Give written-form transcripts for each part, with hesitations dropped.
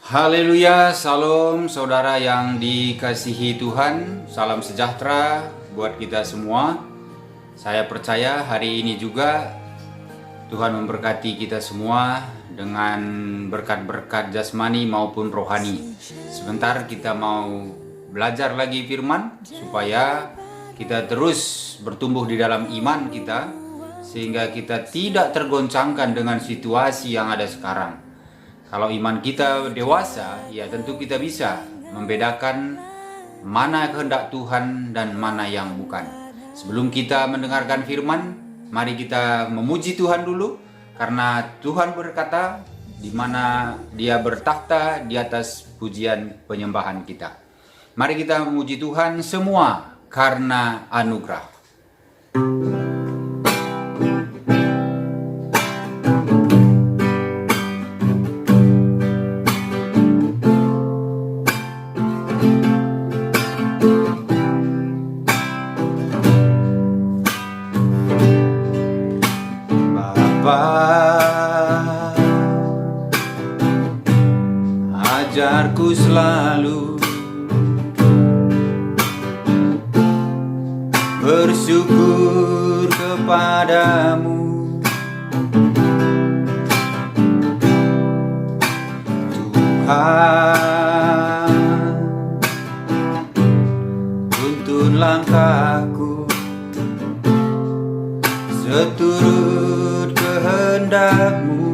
Haleluya, salam saudara yang dikasihi Tuhan, salam sejahtera buat kita semua. Saya percaya hari ini juga Tuhan memberkati kita semua dengan berkat-berkat jasmani maupun rohani. Sebentar kita mau belajar lagi firman supaya kita terus bertumbuh di dalam iman kita, sehingga kita tidak tergoncangkan dengan situasi yang ada sekarang. Kalau iman kita dewasa, ya tentu kita bisa membedakan mana kehendak Tuhan dan mana yang bukan. Sebelum kita mendengarkan firman, mari kita memuji Tuhan dulu, karena Tuhan berkata di mana Dia bertakhta di atas pujian penyembahan kita. Mari kita memuji Tuhan semua karena anugerah. Ajarku selalu bersyukur kepadamu, Tuhan. Tuntun langkahku seturut kehendak-Mu,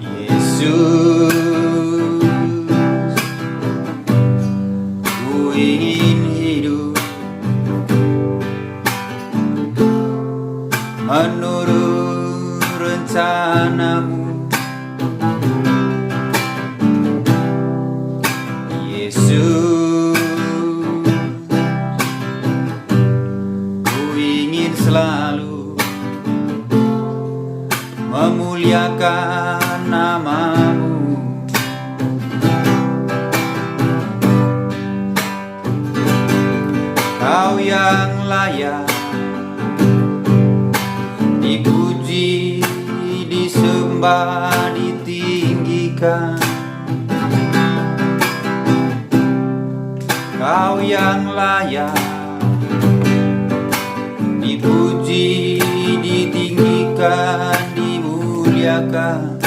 Yesus. Ku ingin hidup menurut rencana-Mu, Yesus. Ku ingin selalu memuliakan nama-Mu. Kau yang layak dipuji, disembah, ditinggikan. Kau yang layak dipuji, ditinggikan, dimuliakan.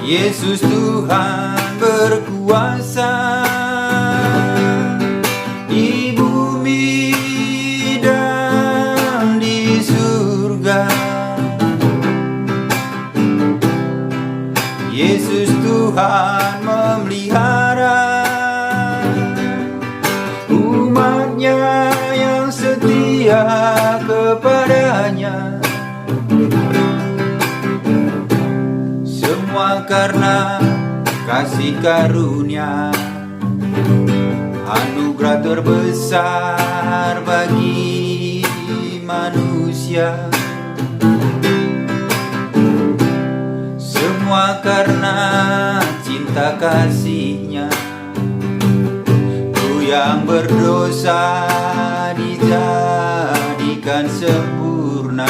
Yesus Tuhan berkuasa di bumi dan di surga. Yesus Tuhan memelihara umat-Nya yang setia kepadanya. Semua karena kasih karunia, anugerah terbesar bagi manusia. Semua karena cinta kasih-Nya. Ku yang berdosa dijadikan sempurna.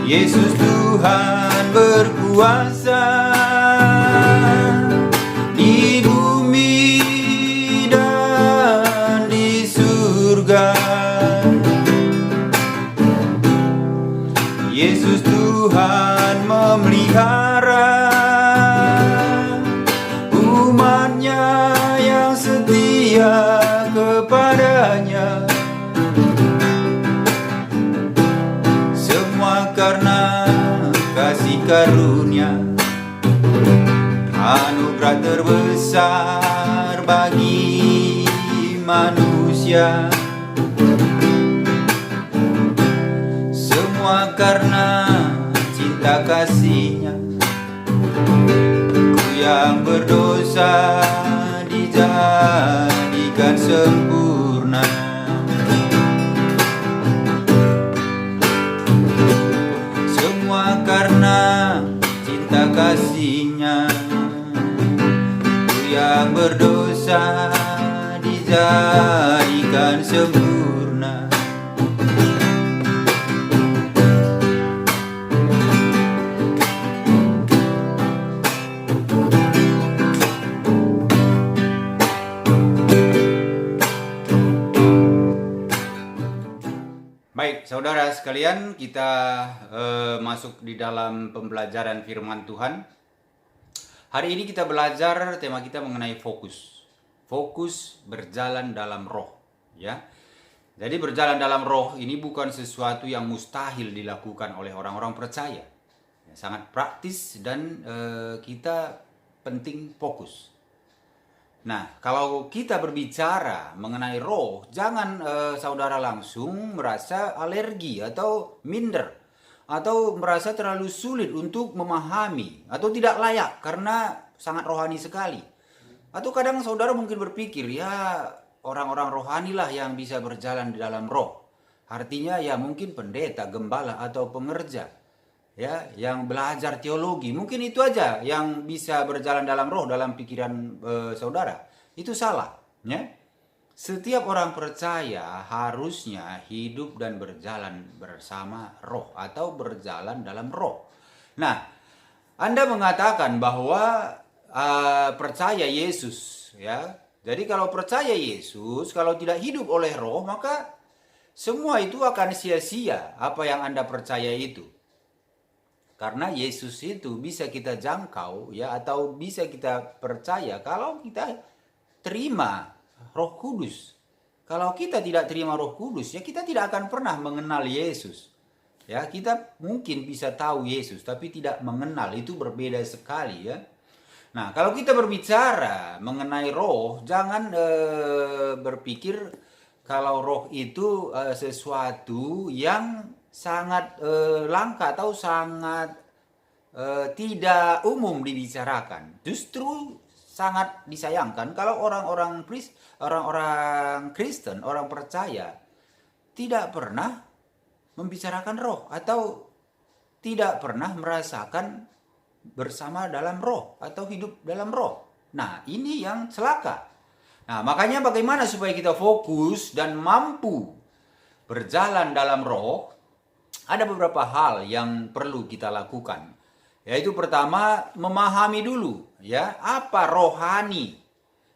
Yesus Tuhan berkuasa di bumi dan di surga. Yesus Tuhan memelihara umat-Nya yang setia kepadanya. Karena kasih karunia, anugerah terbesar bagi manusia. Semua karena cinta kasih-Nya. Ku yang berdosa dijadikan sempurna. Karena cinta kasih kasih-Nya. Ku yang berdosa dijadikan sempurna. Baik, saudara sekalian, kita masuk di dalam pembelajaran firman Tuhan. Hari ini kita belajar, tema kita mengenai fokus. Fokus berjalan dalam roh, ya. Jadi berjalan dalam roh ini bukan sesuatu yang mustahil dilakukan oleh orang-orang percaya. Sangat praktis dan kita penting fokus. Nah, kalau kita berbicara mengenai roh, jangan saudara langsung merasa alergi atau minder, atau merasa terlalu sulit untuk memahami, atau tidak layak karena sangat rohani sekali. Atau kadang saudara mungkin berpikir, ya orang-orang rohani lah yang bisa berjalan di dalam roh. Artinya ya mungkin pendeta, gembala, atau pengerja, ya, yang belajar teologi, mungkin itu aja yang bisa berjalan dalam roh dalam pikiran saudara. Itu salah, ya. Setiap orang percaya harusnya hidup dan berjalan bersama roh atau berjalan dalam roh. Nah, Anda mengatakan bahwa percaya Yesus, ya. Jadi kalau percaya Yesus, kalau tidak hidup oleh roh, maka semua itu akan sia-sia apa yang Anda percaya itu. Karena Yesus itu bisa kita jangkau, ya, atau bisa kita percaya kalau kita terima Roh Kudus. Kalau kita tidak terima Roh Kudus, ya kita tidak akan pernah mengenal Yesus. Ya, kita mungkin bisa tahu Yesus tapi tidak mengenal, itu berbeda sekali, ya. Nah, kalau kita berbicara mengenai roh, jangan berpikir kalau roh itu sesuatu yang sangat langka atau sangat tidak umum dibicarakan. Justru sangat disayangkan kalau orang-orang Kristen, orang percaya tidak pernah membicarakan roh atau tidak pernah merasakan bersama dalam roh atau hidup dalam roh. Nah, ini yang celaka. Nah, makanya bagaimana supaya kita fokus dan mampu berjalan dalam roh? Ada beberapa hal yang perlu kita lakukan. Yaitu pertama, memahami dulu, ya, apa rohani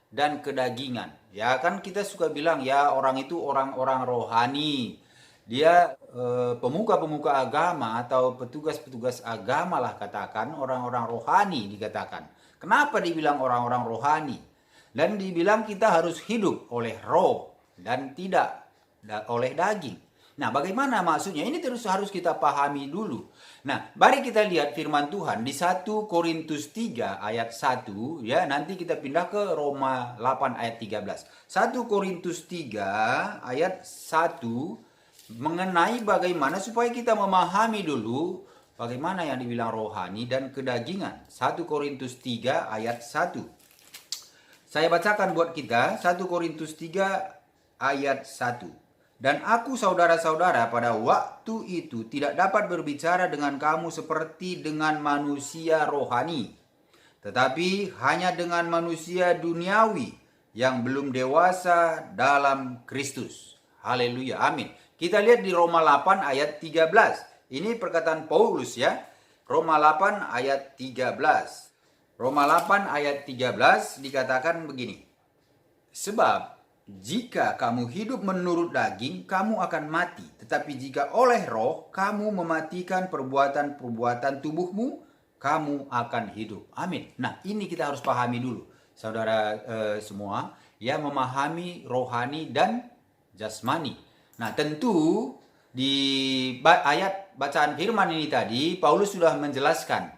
dan kedagingan. Ya, kan kita suka bilang, ya, orang itu orang-orang rohani. Dia pemuka-pemuka agama atau petugas-petugas agama lah katakan, orang-orang rohani dikatakan. Kenapa dibilang orang-orang rohani? Dan dibilang kita harus hidup oleh roh dan tidak oleh daging. Nah, bagaimana maksudnya? Ini terus harus kita pahami dulu. Nah, mari kita lihat firman Tuhan di 1 Korintus 3 ayat 1, ya, nanti kita pindah ke Roma 8 ayat 13. 1 Korintus 3 ayat 1 mengenai bagaimana supaya kita memahami dulu bagaimana yang dibilang rohani dan kedagingan. 1 Korintus 3 ayat 1. Saya bacakan buat kita 1 Korintus 3 ayat 1. Dan aku saudara-saudara pada waktu itu tidak dapat berbicara dengan kamu seperti dengan manusia rohani, tetapi hanya dengan manusia duniawi yang belum dewasa dalam Kristus. Haleluya, amin. Kita lihat di Roma 8 ayat 13. Ini perkataan Paulus, ya. Roma 8 ayat 13. Roma 8 ayat 13 dikatakan begini. Sebab jika kamu hidup menurut daging, kamu akan mati. Tetapi jika oleh roh, kamu mematikan perbuatan-perbuatan tubuhmu, kamu akan hidup. Amin. Nah, ini kita harus pahami dulu. Saudara semua, ya, memahami rohani dan jasmani. Nah, tentu di ayat bacaan firman ini tadi, Paulus sudah menjelaskan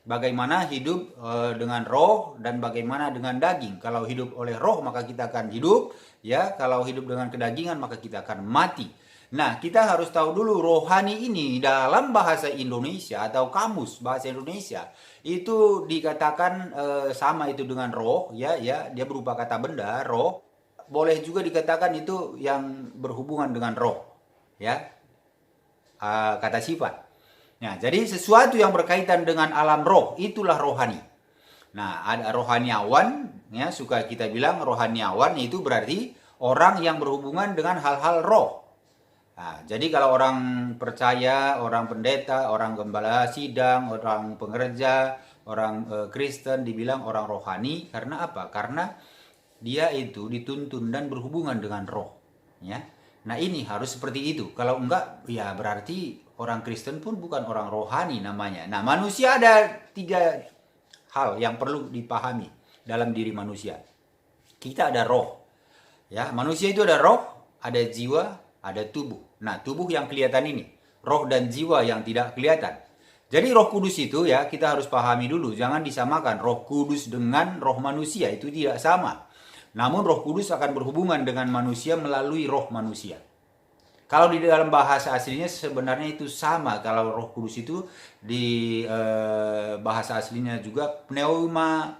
bagaimana hidup dengan roh dan bagaimana dengan daging. Kalau hidup oleh roh maka kita akan hidup, ya. Kalau hidup dengan kedagingan maka kita akan mati. Nah, kita harus tahu dulu rohani ini dalam bahasa Indonesia atau kamus bahasa Indonesia itu dikatakan sama itu dengan roh, ya, dia berupa kata benda, roh. Boleh juga dikatakan itu yang berhubungan dengan roh, ya, kata sifat. Nah, jadi sesuatu yang berkaitan dengan alam roh, itulah rohani. Nah, ada rohaniawan, ya, suka kita bilang rohaniawan itu berarti orang yang berhubungan dengan hal-hal roh. Nah, jadi kalau orang percaya, orang pendeta, orang gembala sidang, orang pengerja, orang Kristen dibilang orang rohani karena apa? Karena dia itu dituntun dan berhubungan dengan roh, ya. Nah, ini harus seperti itu. Kalau enggak, ya berarti orang Kristen pun bukan orang rohani namanya. Nah, manusia ada 3 hal yang perlu dipahami dalam diri manusia. Kita ada roh. Ya, manusia itu ada roh, ada jiwa, ada tubuh. Nah, tubuh yang kelihatan ini, roh dan jiwa yang tidak kelihatan. Jadi Roh Kudus itu, ya, kita harus pahami dulu, jangan disamakan Roh Kudus dengan roh manusia, itu tidak sama. Namun Roh Kudus akan berhubungan dengan manusia melalui roh manusia. Kalau di dalam bahasa aslinya sebenarnya itu sama. Kalau Roh Kudus itu di bahasa aslinya juga pneuma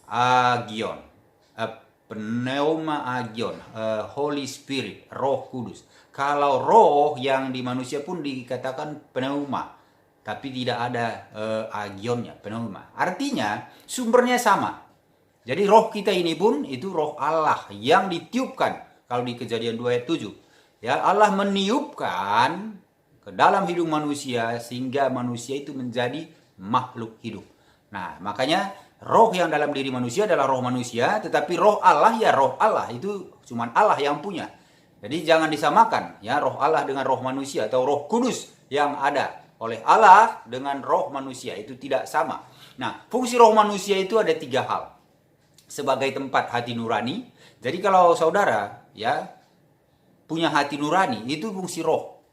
agion. Pneuma agion, Holy Spirit, Roh Kudus. Kalau roh yang di manusia pun dikatakan pneuma, tapi tidak ada agionnya, pneuma. Artinya sumbernya sama. Jadi roh kita ini pun itu roh Allah yang ditiupkan. Kalau di Kejadian 2 ayat 7. Ya, Allah meniupkan ke dalam hidup manusia sehingga manusia itu menjadi makhluk hidup. Nah, makanya roh yang dalam diri manusia adalah roh manusia, tetapi roh Allah ya roh Allah itu cuma Allah yang punya. Jadi jangan disamakan ya roh Allah dengan roh manusia atau Roh Kudus yang ada oleh Allah dengan roh manusia, itu tidak sama. Nah, fungsi roh manusia itu ada 3 hal. Sebagai tempat hati nurani. Jadi kalau saudara ya punya hati nurani, itu fungsi roh.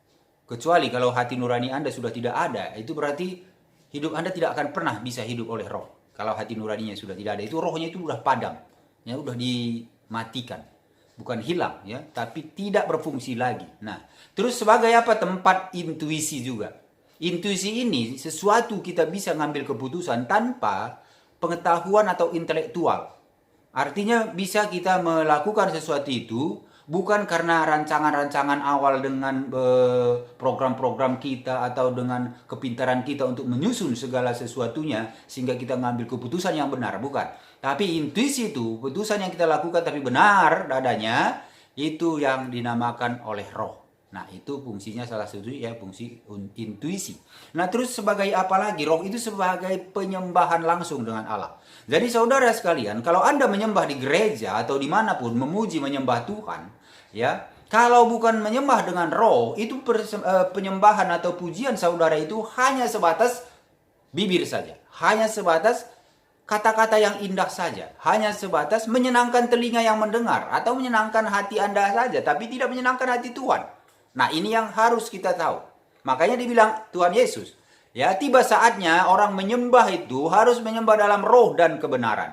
Kecuali kalau hati nurani Anda sudah tidak ada, itu berarti hidup Anda tidak akan pernah bisa hidup oleh roh. Kalau hati nuraninya sudah tidak ada, itu rohnya itu sudah padam. Ya, sudah dimatikan. Bukan hilang ya, tapi tidak berfungsi lagi. Nah, terus sebagai apa? Tempat intuisi juga. Intuisi ini sesuatu kita bisa ngambil keputusan tanpa pengetahuan atau intelektual. Artinya bisa kita melakukan sesuatu itu bukan karena rancangan-rancangan awal dengan program-program kita atau dengan kepintaran kita untuk menyusun segala sesuatunya sehingga kita ngambil keputusan yang benar, bukan. Tapi intuisi itu, keputusan yang kita lakukan tapi benar adanya, itu yang dinamakan oleh roh. Nah, itu fungsinya salah satu ya fungsi intuisi. Nah, terus sebagai apa lagi? Roh itu sebagai penyembahan langsung dengan Allah. Jadi saudara sekalian, kalau Anda menyembah di gereja atau dimanapun, memuji menyembah Tuhan, ya, kalau bukan menyembah dengan roh, itu penyembahan atau pujian saudara itu hanya sebatas bibir saja. Hanya sebatas kata-kata yang indah saja. Hanya sebatas menyenangkan telinga yang mendengar atau menyenangkan hati Anda saja, tapi tidak menyenangkan hati Tuhan. Nah, ini yang harus kita tahu. Makanya dibilang Tuhan Yesus, ya, tiba saatnya orang menyembah itu harus menyembah dalam roh dan kebenaran.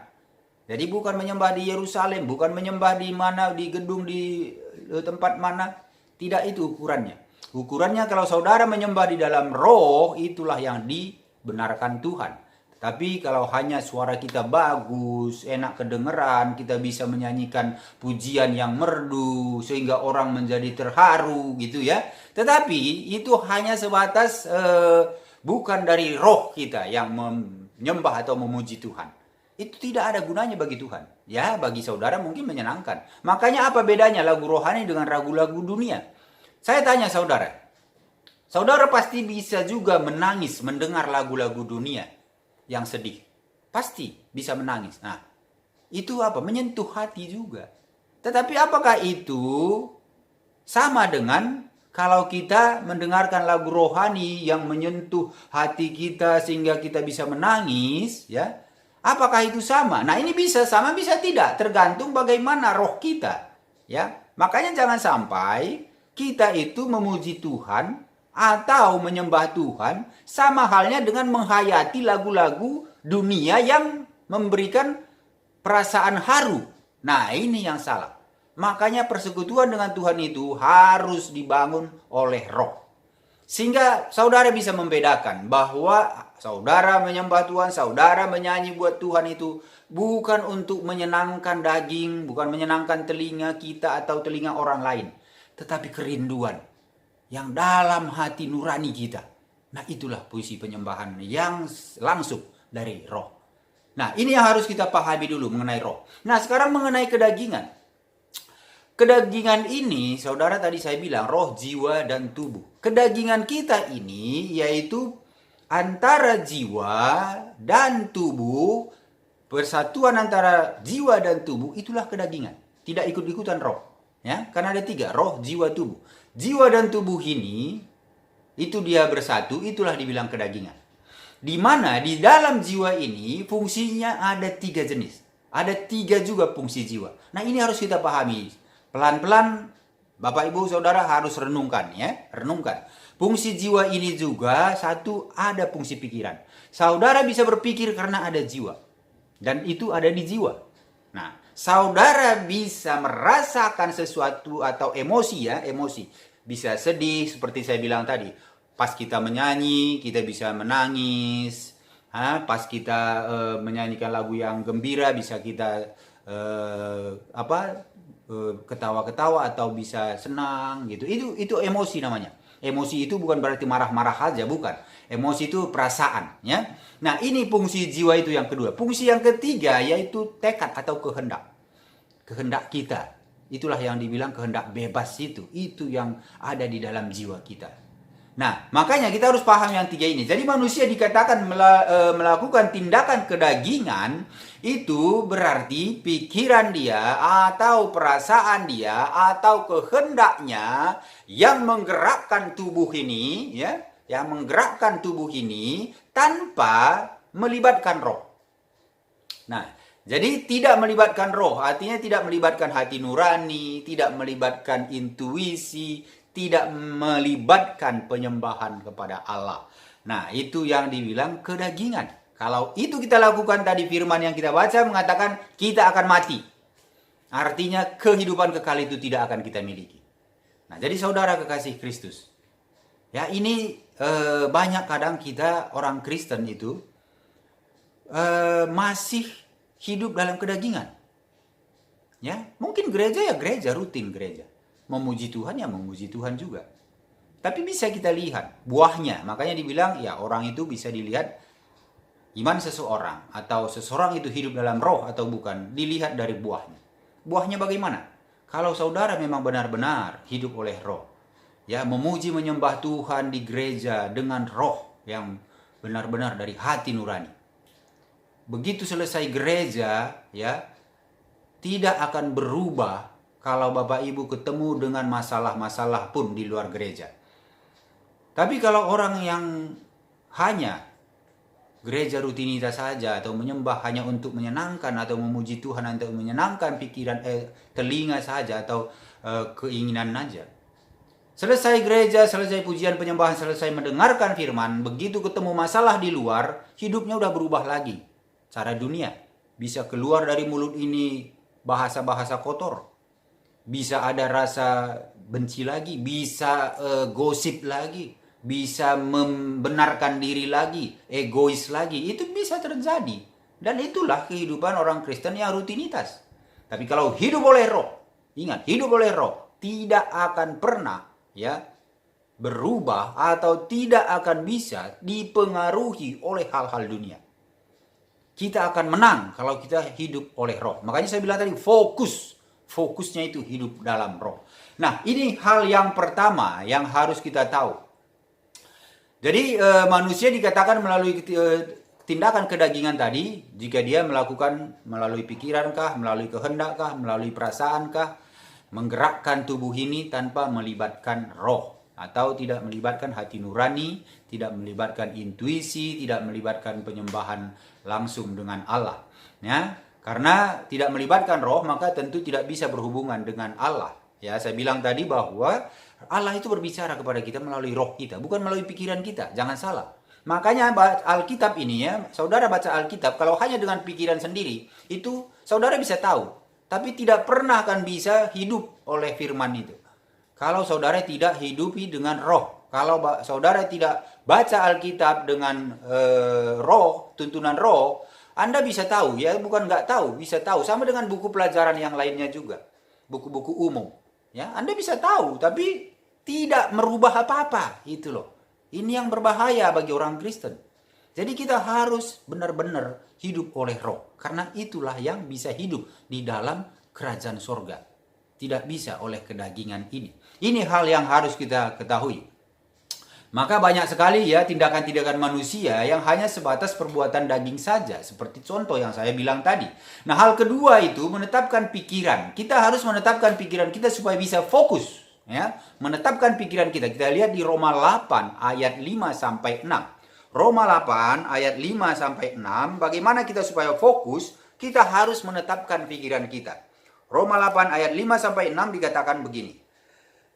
Jadi bukan menyembah di Yerusalem, bukan menyembah di mana, di gedung, di tempat mana. Tidak itu ukurannya. Ukurannya kalau saudara menyembah di dalam roh, itulah yang dibenarkan Tuhan. Tapi kalau hanya suara kita bagus, enak kedengeran, kita bisa menyanyikan pujian yang merdu sehingga orang menjadi terharu gitu ya. Tetapi itu hanya sebatas bukan dari roh kita yang menyembah atau memuji Tuhan. Itu tidak ada gunanya bagi Tuhan. Ya, bagi saudara mungkin menyenangkan. Makanya apa bedanya lagu rohani dengan lagu-lagu dunia? Saya tanya saudara. Saudara pasti bisa juga menangis mendengar lagu-lagu dunia yang sedih. Pasti bisa menangis. Nah, itu apa? Menyentuh hati juga. Tetapi apakah itu sama dengan kalau kita mendengarkan lagu rohani yang menyentuh hati kita sehingga kita bisa menangis, ya? Apakah itu sama? Nah, ini bisa sama, bisa tidak, tergantung bagaimana roh kita, ya. Makanya jangan sampai kita itu memuji Tuhan atau menyembah Tuhan sama halnya dengan menghayati lagu-lagu dunia yang memberikan perasaan haru. Nah, ini yang salah. Makanya persekutuan dengan Tuhan itu harus dibangun oleh roh. Sehingga saudara bisa membedakan bahwa saudara menyembah Tuhan, saudara menyanyi buat Tuhan itu bukan untuk menyenangkan daging, bukan menyenangkan telinga kita atau telinga orang lain, tetapi kerinduan yang dalam hati nurani kita. Nah, itulah fungsi penyembahan yang langsung dari roh. Nah, ini yang harus kita pahami dulu mengenai roh. Nah, sekarang mengenai kedagingan. Kedagingan ini, saudara, tadi saya bilang roh, jiwa, dan tubuh. Kedagingan kita ini yaitu antara jiwa dan tubuh, persatuan antara jiwa dan tubuh, itulah kedagingan. Tidak ikut-ikutan roh. Ya, karena ada 3, roh, jiwa, tubuh. Jiwa dan tubuh ini, itu dia bersatu, itulah dibilang kedagingan. Di mana di dalam jiwa ini fungsinya ada 3 jenis. Ada 3 juga fungsi jiwa. Nah, ini harus kita pahami. Pelan-pelan Bapak Ibu Saudara harus renungkan ya, renungkan. Fungsi jiwa ini juga satu, ada fungsi pikiran. Saudara bisa berpikir karena ada jiwa. Dan itu ada di jiwa. Nah, saudara bisa merasakan sesuatu atau emosi ya, emosi. Bisa sedih seperti saya bilang tadi. Pas kita menyanyi, kita bisa menangis. Pas kita menyanyikan lagu yang gembira, bisa kita ketawa-ketawa atau bisa senang gitu. Itu emosi namanya. Emosi itu bukan berarti marah-marah aja, bukan. Emosi itu perasaan, ya. Nah, ini fungsi jiwa itu yang kedua. Fungsi yang ketiga yaitu tekad atau kehendak. Kehendak kita. Itulah yang dibilang kehendak bebas itu. Itu yang ada di dalam jiwa kita. Nah, makanya kita harus paham yang 3 ini. Jadi manusia dikatakan melakukan tindakan kedagingan, itu berarti pikiran dia atau perasaan dia atau kehendaknya yang menggerakkan tubuh ini, ya, yang menggerakkan tubuh ini tanpa melibatkan roh. Nah, jadi tidak melibatkan roh, artinya tidak melibatkan hati nurani, tidak melibatkan intuisi, tidak melibatkan penyembahan kepada Allah. Nah, itu yang dibilang kedagingan. Kalau itu kita lakukan, tadi firman yang kita baca mengatakan kita akan mati. Artinya kehidupan kekal itu tidak akan kita miliki. Nah, jadi saudara kekasih Kristus. Ya, ini banyak kadang kita orang Kristen itu masih hidup dalam kedagingan. Ya, mungkin gereja ya gereja, rutin gereja. Memuji Tuhan ya memuji Tuhan juga. Tapi bisa kita lihat buahnya. Makanya dibilang ya orang itu bisa dilihat iman seseorang atau seseorang itu hidup dalam roh atau bukan, dilihat dari buahnya. Buahnya bagaimana? Kalau saudara memang benar-benar hidup oleh roh, ya memuji menyembah Tuhan di gereja dengan roh yang benar-benar dari hati nurani. Begitu selesai gereja, ya tidak akan berubah kalau Bapak Ibu ketemu dengan masalah-masalah pun di luar gereja. Tapi kalau orang yang hanya gereja rutinitas saja atau menyembah hanya untuk menyenangkan atau memuji Tuhan untuk menyenangkan pikiran telinga saja atau keinginan saja. Selesai gereja, selesai pujian penyembahan, selesai mendengarkan firman, begitu ketemu masalah di luar, hidupnya udah berubah lagi. Cara dunia bisa keluar dari mulut ini bahasa-bahasa kotor. Bisa ada rasa benci lagi, bisa gosip lagi, bisa membenarkan diri lagi, egois lagi. Itu bisa terjadi. Dan itulah kehidupan orang Kristen yang rutinitas. Tapi kalau hidup oleh roh, ingat, hidup oleh roh tidak akan pernah ya berubah atau tidak akan bisa dipengaruhi oleh hal-hal dunia. Kita akan menang kalau kita hidup oleh roh. Makanya saya bilang tadi fokusnya itu hidup dalam roh. Nah, ini hal yang pertama yang harus kita tahu. Jadi manusia dikatakan melalui tindakan kedagingan tadi, jika dia melakukan melalui pikirankah, melalui kehendakkah, melalui perasaankah, menggerakkan tubuh ini tanpa melibatkan roh, atau tidak melibatkan hati nurani, tidak melibatkan intuisi, tidak melibatkan penyembahan langsung dengan Allah. Ya, karena tidak melibatkan roh, maka tentu tidak bisa berhubungan dengan Allah. Ya, saya bilang tadi bahwa Allah itu berbicara kepada kita melalui roh kita, bukan melalui pikiran kita. Jangan salah. Makanya Alkitab ini ya, saudara baca Alkitab, kalau hanya dengan pikiran sendiri, itu saudara bisa tahu. Tapi tidak pernah akan bisa hidup oleh firman itu. Kalau saudara tidak hidupi dengan roh. Kalau saudara tidak baca Alkitab dengan roh, tuntunan roh, Anda bisa tahu, ya bukan nggak tahu, bisa tahu. Sama dengan buku pelajaran yang lainnya juga. Buku-buku umum. Ya, Anda bisa tahu, tapi tidak merubah apa-apa. Itu loh. Ini yang berbahaya bagi orang Kristen. Jadi kita harus benar-benar hidup oleh roh. Karena itulah yang bisa hidup di dalam kerajaan sorga. Tidak bisa oleh kedagingan ini. Ini hal yang harus kita ketahui. Maka banyak sekali ya tindakan-tindakan manusia yang hanya sebatas perbuatan daging saja. Seperti contoh yang saya bilang tadi. Nah, hal kedua itu menetapkan pikiran. Kita harus menetapkan pikiran kita supaya bisa fokus. Ya, menetapkan pikiran kita. Kita lihat di Roma 8 ayat 5 sampai 6. Roma 8 ayat 5 sampai 6. Bagaimana kita supaya fokus? Kita harus menetapkan pikiran kita. Roma 8 ayat 5 sampai 6 dikatakan begini.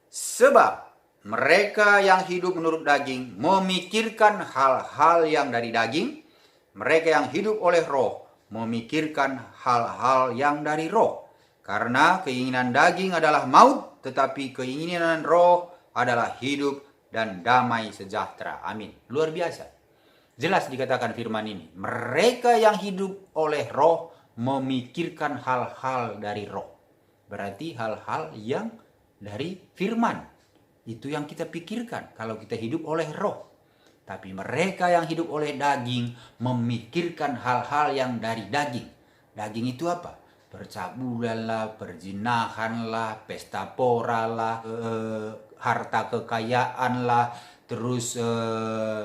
Sebab mereka yang hidup menurut daging memikirkan hal-hal yang dari daging. Mereka yang hidup oleh roh memikirkan hal-hal yang dari roh. Karena keinginan daging adalah maut, tetapi keinginan roh adalah hidup dan damai sejahtera. Amin. Luar biasa. Jelas dikatakan firman ini. Mereka yang hidup oleh roh memikirkan hal-hal dari roh. Berarti hal-hal yang dari firman. Itu yang kita pikirkan kalau kita hidup oleh roh. Tapi mereka yang hidup oleh daging memikirkan hal-hal yang dari daging. Daging itu apa? Percabulan lah, perzinahan lah, pesta pora lah, harta kekayaan lah, terus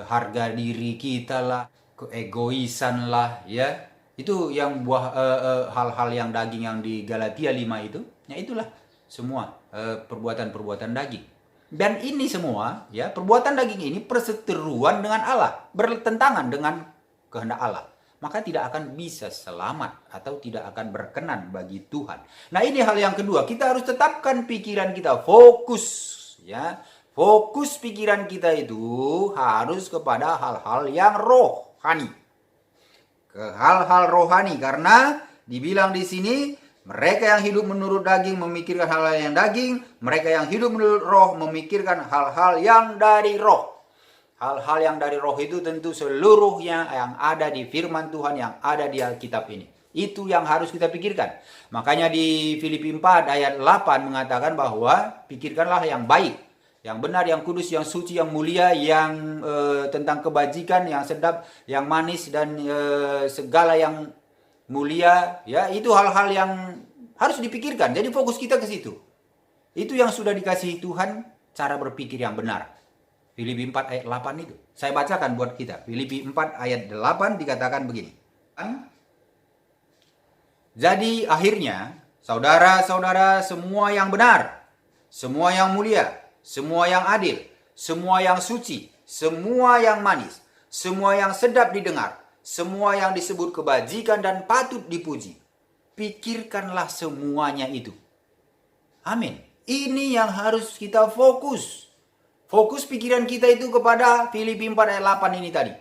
harga diri kita lah, keegoisan lah, ya. Itu yang hal-hal yang daging yang di Galatia 5 itu. Ya itulah semua perbuatan-perbuatan daging. Dan ini semua, ya, perbuatan daging ini perseteruan dengan Allah, bertentangan dengan kehendak Allah. Maka tidak akan bisa selamat atau tidak akan berkenan bagi Tuhan. Nah, ini hal yang kedua, kita harus tetapkan pikiran kita fokus, ya. Fokus pikiran kita itu harus kepada hal-hal yang rohani. Ke hal-hal rohani, karena dibilang di sini mereka yang hidup menurut daging memikirkan hal-hal yang daging. Mereka yang hidup menurut roh memikirkan hal-hal yang dari roh. Hal-hal yang dari roh itu tentu seluruhnya yang ada di firman Tuhan, yang ada di Alkitab ini. Itu yang harus kita pikirkan. Makanya di Filipi 4 ayat 8 mengatakan bahwa pikirkanlah yang baik, yang benar, yang kudus, yang suci, yang mulia, yang tentang kebajikan, yang sedap, yang manis, dan segala yang mulia, ya, itu hal-hal yang harus dipikirkan. Jadi fokus kita ke situ. Itu yang sudah dikasihi Tuhan, cara berpikir yang benar. Filipi 4 ayat 8 itu. Saya bacakan buat kita. Filipi 4 ayat 8 dikatakan begini. Jadi akhirnya, saudara-saudara, semua yang benar, semua yang mulia, semua yang adil, semua yang suci, semua yang manis, semua yang sedap didengar, semua yang disebut kebajikan dan patut dipuji, pikirkanlah semuanya itu. Amin. Ini yang harus kita fokus. Fokus pikiran kita itu kepada Filipi 4 ayat 8 ini tadi.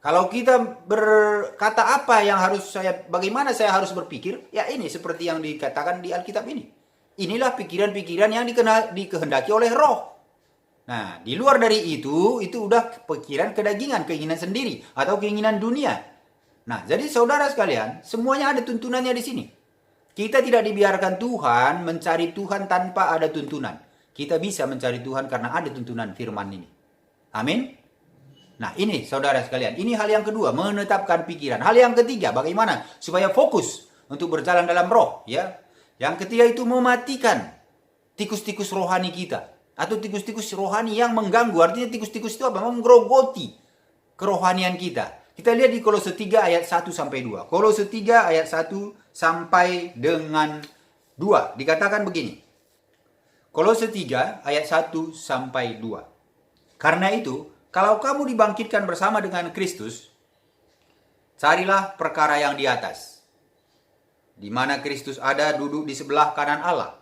Kalau kita berkata apa yang harus bagaimana saya harus berpikir, ya ini seperti yang dikatakan di Alkitab ini. Inilah pikiran-pikiran yang dikehendaki oleh roh. Nah, di luar dari itu udah pikiran kedagingan, keinginan sendiri, atau keinginan dunia. Nah, jadi saudara sekalian, semuanya ada tuntunannya di sini. Kita tidak dibiarkan Tuhan mencari Tuhan tanpa ada tuntunan. Kita bisa mencari Tuhan karena ada tuntunan firman ini. Amin. Nah, ini saudara sekalian, ini hal yang kedua, menetapkan pikiran. Hal yang ketiga, bagaimana supaya fokus untuk berjalan dalam roh, ya. Yang ketiga itu mematikan tikus-tikus rohani kita. Atau tikus-tikus rohani yang mengganggu. Artinya tikus-tikus itu apa? Menggerogoti kerohanian kita. Kita lihat di Kolose 3 ayat 1 sampai 2. Kolose 3 ayat 1 sampai dengan 2. Dikatakan begini. Kolose 3 ayat 1 sampai 2. Karena itu, kalau kamu dibangkitkan bersama dengan Kristus, carilah perkara yang di atas, di mana Kristus ada duduk di sebelah kanan Allah.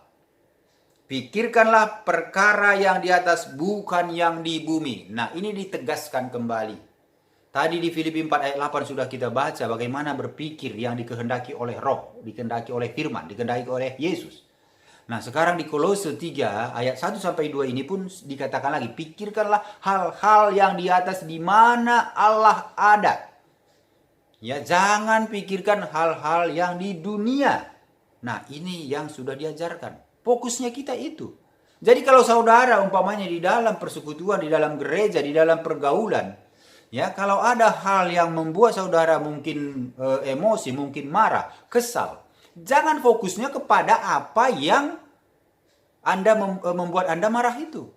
Pikirkanlah perkara yang di atas, bukan yang di bumi. Nah, ini ditegaskan kembali. Tadi di Filipi 4 ayat 8 sudah kita baca bagaimana berpikir yang dikehendaki oleh roh, dikehendaki oleh firman, dikehendaki oleh Yesus. Nah, sekarang di Kolose 3 ayat 1 sampai 2 ini pun dikatakan lagi, pikirkanlah hal-hal yang di atas di mana Allah ada. Ya, jangan pikirkan hal-hal yang di dunia. Nah, ini yang sudah diajarkan. Fokusnya kita itu. Jadi kalau saudara umpamanya di dalam persekutuan, di dalam gereja, di dalam pergaulan, ya kalau ada hal yang membuat saudara mungkin emosi, mungkin marah, kesal, jangan fokusnya kepada apa yang membuat Anda marah itu.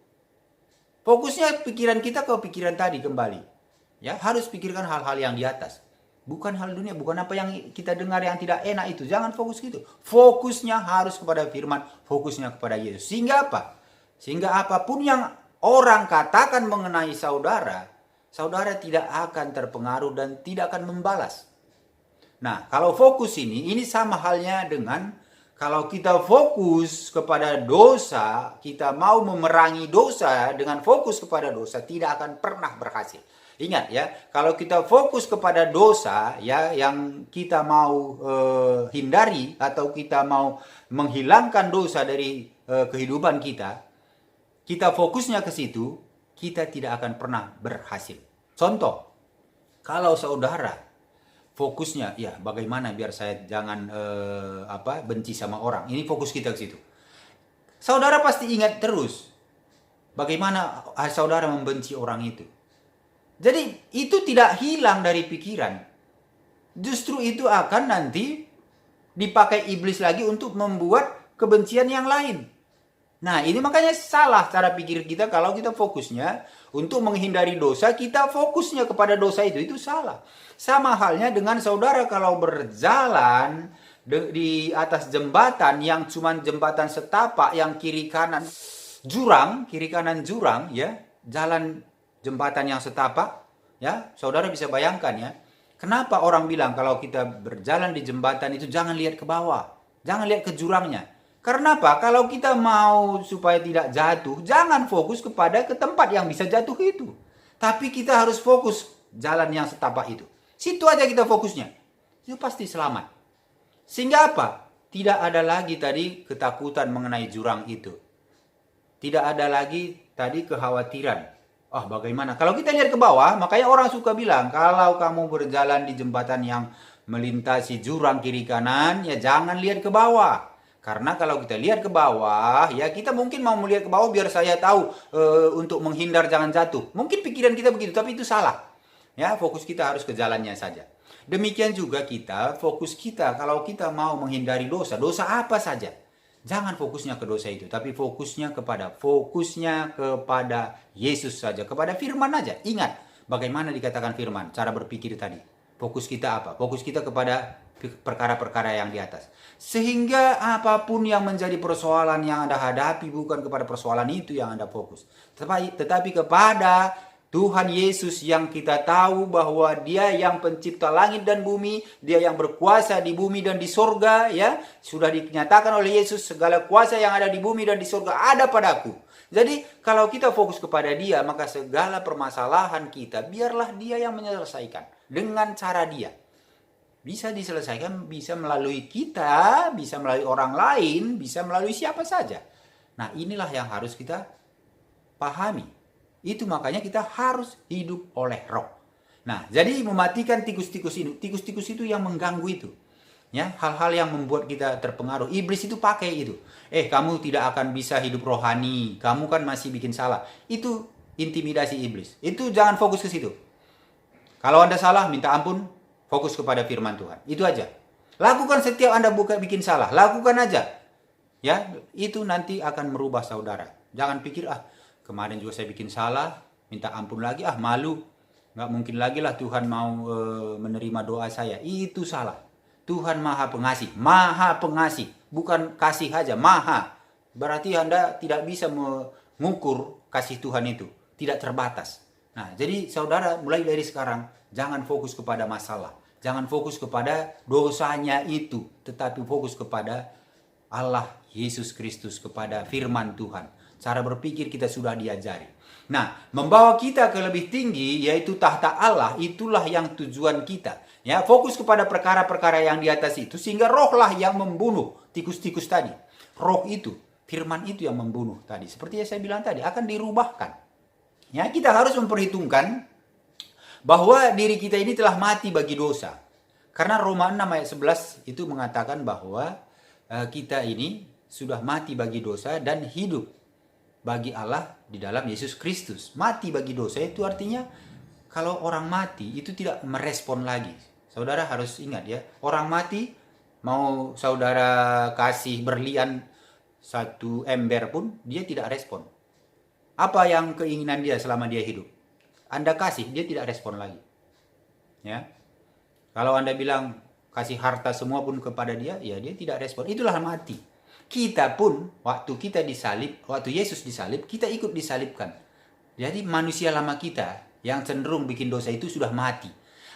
Fokusnya pikiran kita ke pikiran tadi kembali. Ya, harus pikirkan hal-hal yang di atas. Bukan hal dunia, bukan apa yang kita dengar yang tidak enak itu. Jangan fokus gitu. Fokusnya harus kepada firman, fokusnya kepada Yesus. Sehingga apa? Sehingga apapun yang orang katakan mengenai saudara, saudara tidak akan terpengaruh dan tidak akan membalas. Nah, kalau fokus ini sama halnya dengan kalau kita fokus kepada dosa, kita mau memerangi dosa dengan fokus kepada dosa, tidak akan pernah berhasil. Ingat ya, kalau kita fokus kepada dosa ya yang kita mau hindari atau kita mau menghilangkan dosa dari kehidupan kita, kita fokusnya ke situ, kita tidak akan pernah berhasil. Contoh, kalau saudara fokusnya ya bagaimana biar saya jangan benci sama orang. Ini fokus kita ke situ. Saudara pasti ingat terus bagaimana saudara membenci orang itu. Jadi itu tidak hilang dari pikiran. Justru itu akan nanti dipakai iblis lagi untuk membuat kebencian yang lain. Nah, ini makanya salah cara pikir kita kalau kita fokusnya untuk menghindari dosa, kita fokusnya kepada dosa itu salah. Sama halnya dengan saudara kalau berjalan di atas jembatan yang cuma jembatan setapak yang kiri kanan jurang ya, jalan jembatan yang setapak ya, saudara bisa bayangkan ya. Kenapa orang bilang kalau kita berjalan di jembatan itu jangan lihat ke bawah, jangan lihat ke jurangnya. Karena apa? Kalau kita mau supaya tidak jatuh, jangan fokus kepada ke tempat yang bisa jatuh itu. Tapi kita harus fokus jalan yang setapak itu. Situ aja kita fokusnya. Itu pasti selamat. Sehingga apa? Tidak ada lagi tadi ketakutan mengenai jurang itu. Tidak ada lagi tadi kekhawatiran. Bagaimana? Kalau kita lihat ke bawah, makanya orang suka bilang, kalau kamu berjalan di jembatan yang melintasi jurang kiri kanan, ya jangan lihat ke bawah. Karena kalau kita lihat ke bawah, ya kita mungkin mau melihat ke bawah biar saya tahu untuk menghindar jangan jatuh. Mungkin pikiran kita begitu, tapi itu salah. Ya, fokus kita harus ke jalannya saja. Demikian juga kita, fokus kita kalau kita mau menghindari dosa, dosa apa saja. Jangan fokusnya ke dosa itu, tapi fokusnya kepada Yesus saja, kepada firman aja. Ingat bagaimana dikatakan firman, cara berpikir tadi. Fokus kita apa? Fokus kita kepada perkara-perkara yang di atas. Sehingga apapun yang menjadi persoalan yang Anda hadapi bukan kepada persoalan itu yang Anda fokus. Tetapi kepada Tuhan Yesus yang kita tahu bahwa Dia yang pencipta langit dan bumi, Dia yang berkuasa di bumi dan di sorga, ya sudah dinyatakan oleh Yesus segala kuasa yang ada di bumi dan di sorga ada padaku. Jadi kalau kita fokus kepada Dia, maka segala permasalahan kita biarlah Dia yang menyelesaikan dengan cara Dia. Bisa diselesaikan, bisa melalui kita, bisa melalui orang lain, bisa melalui siapa saja. Nah, inilah yang harus kita pahami. Itu makanya kita harus hidup oleh roh. Nah, jadi mematikan tikus-tikus ini. Tikus-tikus itu yang mengganggu itu. Ya, hal-hal yang membuat kita terpengaruh. Iblis itu pakai itu. Kamu tidak akan bisa hidup rohani. Kamu kan masih bikin salah. Itu intimidasi iblis. Itu jangan fokus ke situ. Kalau Anda salah, minta ampun. Fokus kepada firman Tuhan. Itu aja. Lakukan setiap Anda bikin salah. Lakukan aja. Ya, itu nanti akan merubah saudara. Jangan pikir, kemarin juga saya bikin salah, minta ampun lagi, malu. Nggak mungkin lagi lah Tuhan mau menerima doa saya. Itu salah. Tuhan maha pengasih. Maha pengasih. Bukan kasih aja, maha. Berarti Anda tidak bisa mengukur kasih Tuhan itu. Tidak terbatas. Nah, jadi saudara mulai dari sekarang, jangan fokus kepada masalah. Jangan fokus kepada dosanya itu. Tetapi fokus kepada Allah, Yesus Kristus, kepada firman Tuhan. Cara berpikir kita sudah diajari. Nah, membawa kita ke lebih tinggi, yaitu tahta Allah, itulah yang tujuan kita. Ya, fokus kepada perkara-perkara yang di atas itu, sehingga rohlah yang membunuh tikus-tikus tadi. Roh itu, firman itu yang membunuh tadi. Seperti yang saya bilang tadi, akan dirubahkan. Ya, kita harus memperhitungkan bahwa diri kita ini telah mati bagi dosa. Karena Roma 6 ayat 11 itu mengatakan bahwa kita ini sudah mati bagi dosa dan hidup bagi Allah di dalam Yesus Kristus. Mati bagi dosa itu artinya kalau orang mati itu tidak merespon lagi. Saudara harus ingat ya, orang mati mau saudara kasih berlian 1 ember pun dia tidak respon. Apa yang keinginan dia selama dia hidup? Anda kasih, dia tidak respon lagi. Ya. Kalau Anda bilang kasih harta semua pun kepada dia, ya dia tidak respon. Itulah mati. Kita pun waktu kita disalib, waktu Yesus disalib, kita ikut disalibkan. Jadi manusia lama kita yang cenderung bikin dosa itu sudah mati.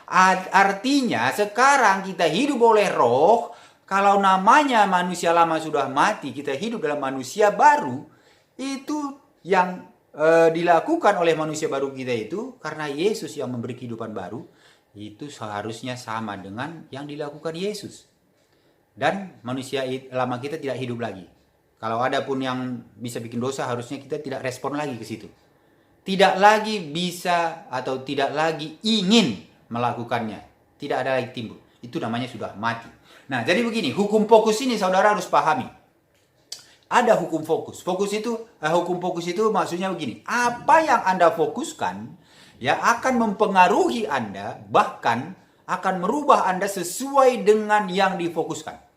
Artinya sekarang kita hidup oleh Roh. Kalau namanya manusia lama sudah mati, kita hidup dalam manusia baru. Itu yang dilakukan oleh manusia baru kita itu karena Yesus yang memberi kehidupan baru. Itu seharusnya sama dengan yang dilakukan Yesus. Dan manusia lama kita tidak hidup lagi. Kalau ada pun yang bisa bikin dosa, harusnya kita tidak respon lagi ke situ. Tidak lagi bisa atau tidak lagi ingin melakukannya. Tidak ada lagi timbul. Itu namanya sudah mati. Nah, jadi begini, hukum fokus ini saudara harus pahami. Ada hukum fokus. Hukum fokus itu maksudnya begini. Apa yang Anda fokuskan ya akan mempengaruhi Anda, bahkan akan merubah Anda sesuai dengan yang difokuskan.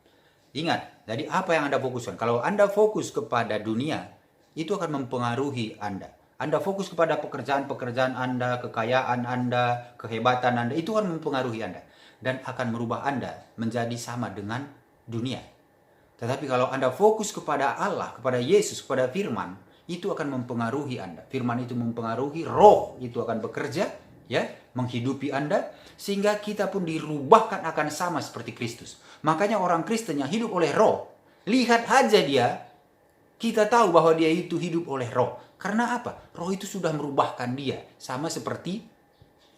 Ingat, jadi apa yang Anda fokuskan? Kalau Anda fokus kepada dunia, itu akan mempengaruhi Anda. Anda fokus kepada pekerjaan-pekerjaan Anda, kekayaan Anda, kehebatan Anda, itu akan mempengaruhi Anda. Dan akan merubah Anda menjadi sama dengan dunia. Tetapi kalau Anda fokus kepada Allah, kepada Yesus, kepada firman, itu akan mempengaruhi Anda. Firman itu mempengaruhi, roh itu akan bekerja, ya, menghidupi Anda, sehingga kita pun dirubahkan akan sama seperti Kristus. Makanya orang Kristen yang hidup oleh roh, lihat aja dia, kita tahu bahwa dia itu hidup oleh roh. Karena apa? Roh itu sudah merubahkan dia, sama seperti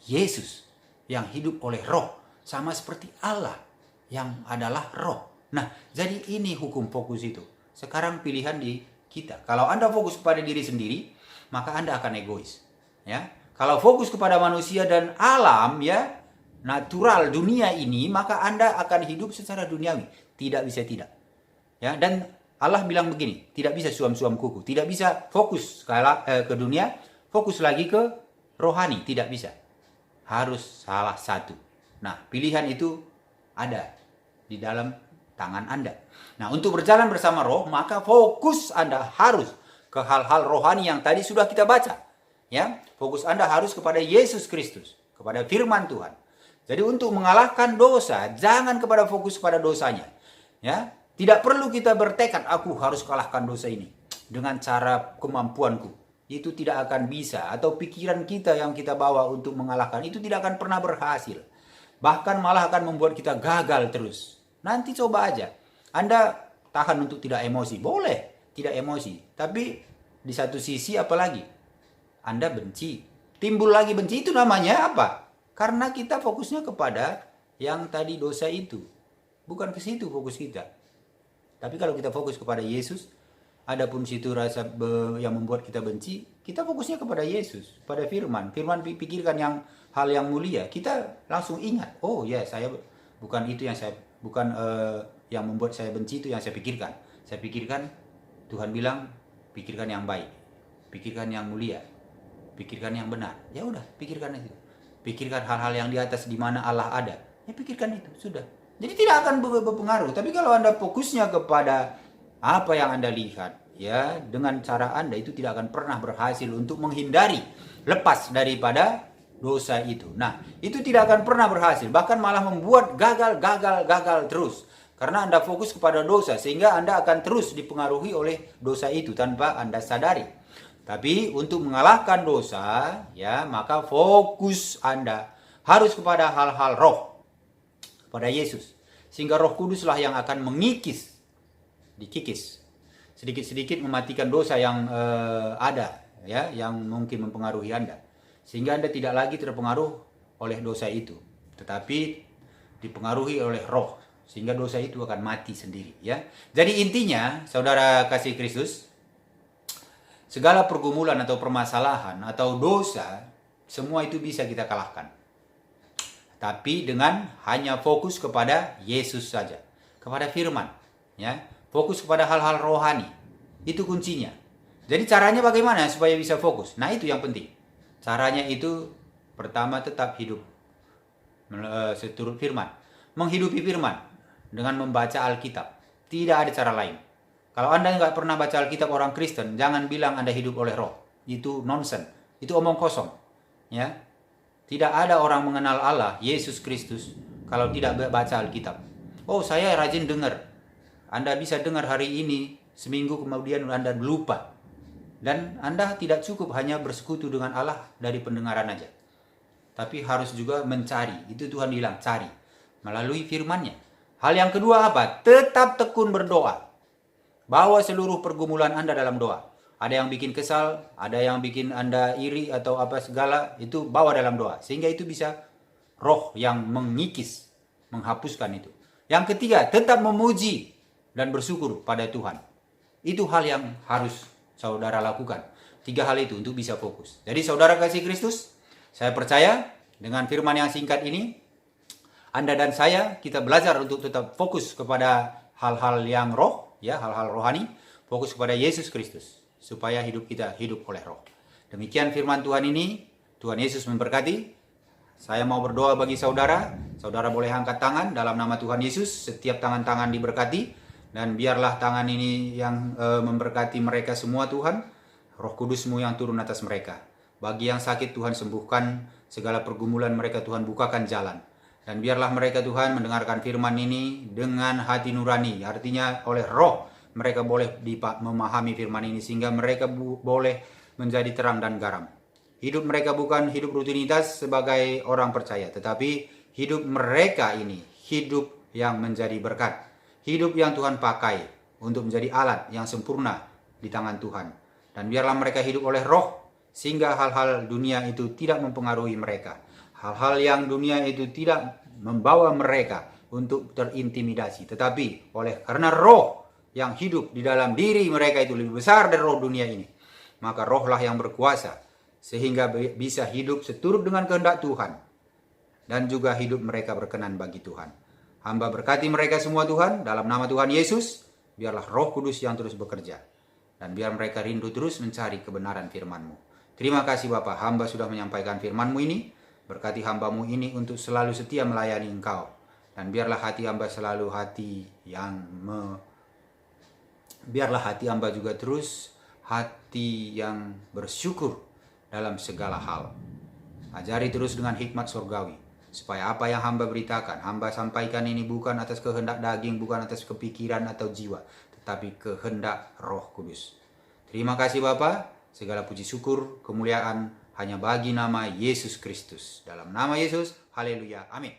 Yesus yang hidup oleh roh, sama seperti Allah yang adalah roh. Nah, jadi ini hukum fokus itu. Sekarang pilihan di kita. Kalau Anda fokus kepada diri sendiri, maka Anda akan egois. Ya, kalau fokus kepada manusia dan alam, ya, natural dunia ini, maka Anda akan hidup secara duniawi. Tidak bisa tidak. Ya, dan Allah bilang begini, tidak bisa suam-suam kuku, tidak bisa fokus ke dunia, fokus lagi ke rohani, tidak bisa. Harus salah satu. Nah, pilihan itu ada di dalam tangan Anda. Nah, untuk berjalan bersama roh, maka fokus Anda harus ke hal-hal rohani yang tadi sudah kita baca. Ya, fokus Anda harus kepada Yesus Kristus, kepada firman Tuhan. Jadi untuk mengalahkan dosa, jangan kepada fokus pada dosanya. Ya, tidak perlu kita bertekad, aku harus kalahkan dosa ini dengan cara kemampuanku. Itu tidak akan bisa. Atau pikiran kita yang kita bawa untuk mengalahkan, itu tidak akan pernah berhasil. Bahkan malah akan membuat kita gagal terus. Nanti coba aja. Anda tahan untuk tidak emosi. Boleh tidak emosi. Tapi di satu sisi apalagi? Anda benci. Timbul lagi benci, itu namanya apa? Karena kita fokusnya kepada yang tadi dosa itu. Bukan ke situ fokus kita. Tapi kalau kita fokus kepada Yesus, adapun situ rasa yang membuat kita benci, kita fokusnya kepada Yesus, pada firman. Firman pikirkan yang hal yang mulia. Kita langsung ingat, oh ya, saya bukan itu yang saya yang membuat saya benci itu yang saya pikirkan. Saya pikirkan Tuhan bilang pikirkan yang baik, pikirkan yang mulia, pikirkan yang benar. Ya udah, pikirkan itu. Pikirkan hal-hal yang di atas di mana Allah ada. Ya pikirkan itu, sudah. Jadi tidak akan berpengaruh. Tapi kalau Anda fokusnya kepada apa yang Anda lihat, ya, dengan cara Anda itu tidak akan pernah berhasil untuk menghindari, lepas daripada dosa itu. Nah, itu tidak akan pernah berhasil, bahkan malah membuat gagal terus. Karena Anda fokus kepada dosa, sehingga Anda akan terus dipengaruhi oleh dosa itu tanpa Anda sadari. Tapi untuk mengalahkan dosa, ya, maka fokus Anda harus kepada hal-hal roh, kepada Yesus. Sehingga Roh Kuduslah yang akan dikikis, sedikit-sedikit mematikan dosa yang ada, ya, yang mungkin mempengaruhi Anda. Sehingga Anda tidak lagi terpengaruh oleh dosa itu, tetapi dipengaruhi oleh roh, sehingga dosa itu akan mati sendiri, ya. Jadi intinya, saudara kasih Kristus, segala pergumulan atau permasalahan atau dosa, semua itu bisa kita kalahkan. Tapi dengan hanya fokus kepada Yesus saja, kepada firman, ya. Fokus kepada hal-hal rohani, itu kuncinya. Jadi caranya bagaimana supaya bisa fokus? Nah itu yang penting. Caranya itu pertama tetap hidup seturut firman. Menghidupi firman dengan membaca Alkitab. Tidak ada cara lain. Kalau Anda nggak pernah baca Alkitab orang Kristen, jangan bilang Anda hidup oleh roh. Itu nonsen. Itu omong kosong. Ya, tidak ada orang mengenal Allah, Yesus Kristus, kalau tidak baca Alkitab. Oh, saya rajin dengar. Anda bisa dengar hari ini, seminggu kemudian Anda lupa. Dan Anda tidak cukup hanya bersekutu dengan Allah dari pendengaran aja. Tapi harus juga mencari. Itu Tuhan bilang, cari. Melalui firman-Nya. Hal yang kedua apa? Tetap tekun berdoa. Bawa seluruh pergumulan Anda dalam doa. Ada yang bikin kesal, ada yang bikin Anda iri atau apa segala, itu bawa dalam doa. Sehingga itu bisa roh yang mengikis, menghapuskan itu. Yang ketiga, tetap memuji dan bersyukur pada Tuhan. Itu hal yang harus saudara lakukan. 3 hal itu untuk bisa fokus. Jadi saudara kasih Kristus, saya percaya dengan firman yang singkat ini, Anda dan saya, kita belajar untuk tetap fokus kepada hal-hal yang roh, ya, hal-hal rohani, fokus kepada Yesus Kristus, supaya hidup kita hidup oleh roh. Demikian firman Tuhan ini, Tuhan Yesus memberkati. Saya mau berdoa bagi saudara, saudara boleh angkat tangan dalam nama Tuhan Yesus, setiap tangan-tangan diberkati, dan biarlah tangan ini yang memberkati mereka semua Tuhan, Roh Kudus-Mu yang turun atas mereka. Bagi yang sakit Tuhan sembuhkan, segala pergumulan mereka Tuhan bukakan jalan. Dan biarlah mereka Tuhan mendengarkan firman ini dengan hati nurani, artinya oleh roh mereka boleh memahami firman ini sehingga mereka boleh menjadi terang dan garam. Hidup mereka bukan hidup rutinitas sebagai orang percaya, tetapi hidup mereka ini hidup yang menjadi berkat. Hidup yang Tuhan pakai untuk menjadi alat yang sempurna di tangan Tuhan. Dan biarlah mereka hidup oleh roh, sehingga hal-hal dunia itu tidak mempengaruhi mereka. Hal-hal yang dunia itu tidak membawa mereka untuk terintimidasi. Tetapi karena roh yang hidup di dalam diri mereka itu lebih besar dari roh dunia ini, maka rohlah yang berkuasa, sehingga bisa hidup seturut dengan kehendak Tuhan. Dan juga hidup mereka berkenan bagi Tuhan. Hamba berkati mereka semua Tuhan, dalam nama Tuhan Yesus, biarlah Roh Kudus yang terus bekerja. Dan biar mereka rindu terus mencari kebenaran firman-Mu. Terima kasih Bapa, hamba sudah menyampaikan firman-Mu ini. Berkati hamba-Mu ini untuk selalu setia melayani Engkau. Dan biarlah hati hamba selalu biarlah hati hamba juga terus hati yang bersyukur dalam segala hal. Ajari terus dengan hikmat surgawi. Supaya apa yang hamba beritakan, hamba sampaikan ini bukan atas kehendak daging, bukan atas kepikiran atau jiwa, tetapi kehendak Roh Kudus. Terima kasih Bapa, segala puji syukur, kemuliaan hanya bagi nama Yesus Kristus. Dalam nama Yesus, haleluya, amin.